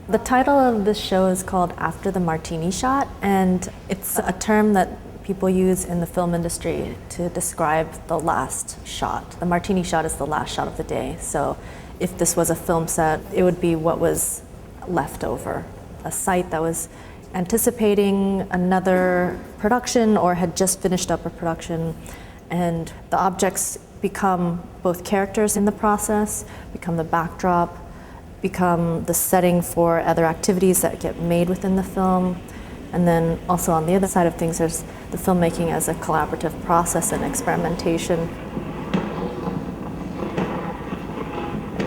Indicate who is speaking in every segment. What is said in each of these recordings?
Speaker 1: The title of this show is called After the Martini Shot, and it's a term that people use in the film industry to describe the last shot. The Martini Shot is the last shot of the day, so if this was a film set, it would be what was left over. A site that was anticipating another production or had just finished up a production, and the objects become both characters in the process, become the backdrop, become the setting for other activities that get made within the film. And then also on the other side of things, there's the filmmaking as a collaborative process and experimentation.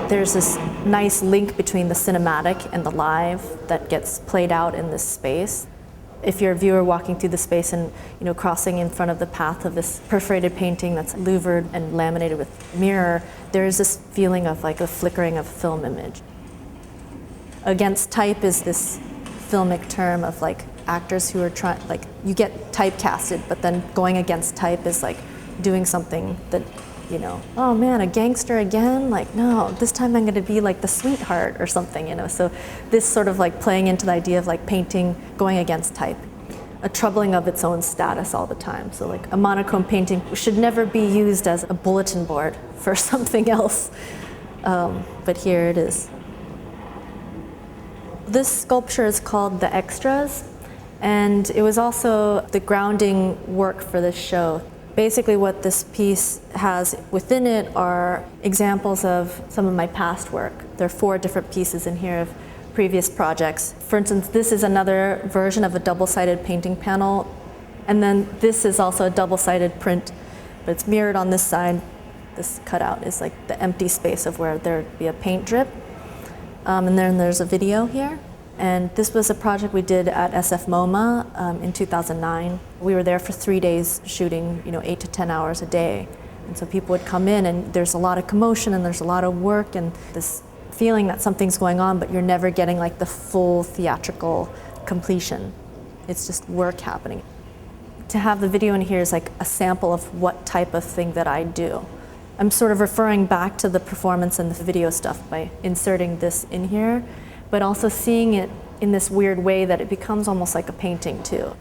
Speaker 1: There's this nice link between the cinematic and the live that gets played out in this space. If you're a viewer walking through the space and crossing in front of the path of this perforated painting that's louvered and laminated with mirror, there is this feeling of like a flickering of film image. Against type is this filmic term of like actors who are trying, like you get typecasted, but then going against type is like doing something that, oh man, a gangster again? Like, no, this time I'm going to be like the sweetheart or something, So this sort of like playing into the idea of like painting going against type, a troubling of its own status all the time. So like a monochrome painting should never be used as a bulletin board for something else, but here it is. This sculpture is called The Extras, and it was also the grounding work for this show. Basically what this piece has within it are examples of some of my past work. There are 4 different pieces in here of previous projects. For instance, this is another version of a double-sided painting panel, and then this is also a double-sided print, but it's mirrored on this side. This cutout is like the empty space of where there'd be a paint drip. And then there's a video here. And this was a project we did at SF MoMA in 2009. We were there for 3 days shooting 8 to 10 hours a day. And so people would come in and there's a lot of commotion and there's a lot of work and this feeling that something's going on, but you're never getting like the full theatrical completion. It's just work happening. To have the video in here is like a sample of what type of thing that I do. I'm sort of referring back to the performance and the video stuff by inserting this in here, but also seeing it in this weird way that it becomes almost like a painting too.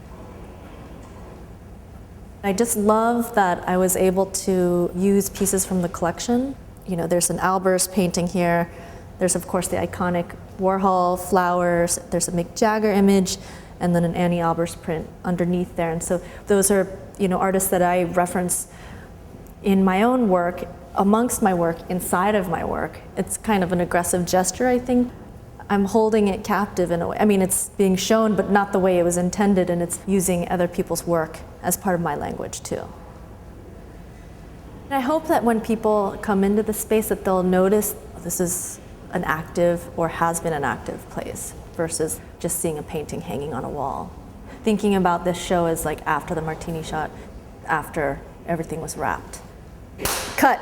Speaker 1: I just love that I was able to use pieces from the collection. There's an Albers painting here. There's of course the iconic Warhol flowers. There's a Mick Jagger image, and then an Annie Albers print underneath there. And so those are artists that I reference in my own work, amongst my work, inside of my work. It's kind of an aggressive gesture, I think. I'm holding it captive in a way. I mean, it's being shown, but not the way it was intended, and it's using other people's work as part of my language, too. And I hope that when people come into the space that they'll notice this is an active or has been an active place versus just seeing a painting hanging on a wall. Thinking about this show as like after the Martini Shot, after everything was wrapped. Cut.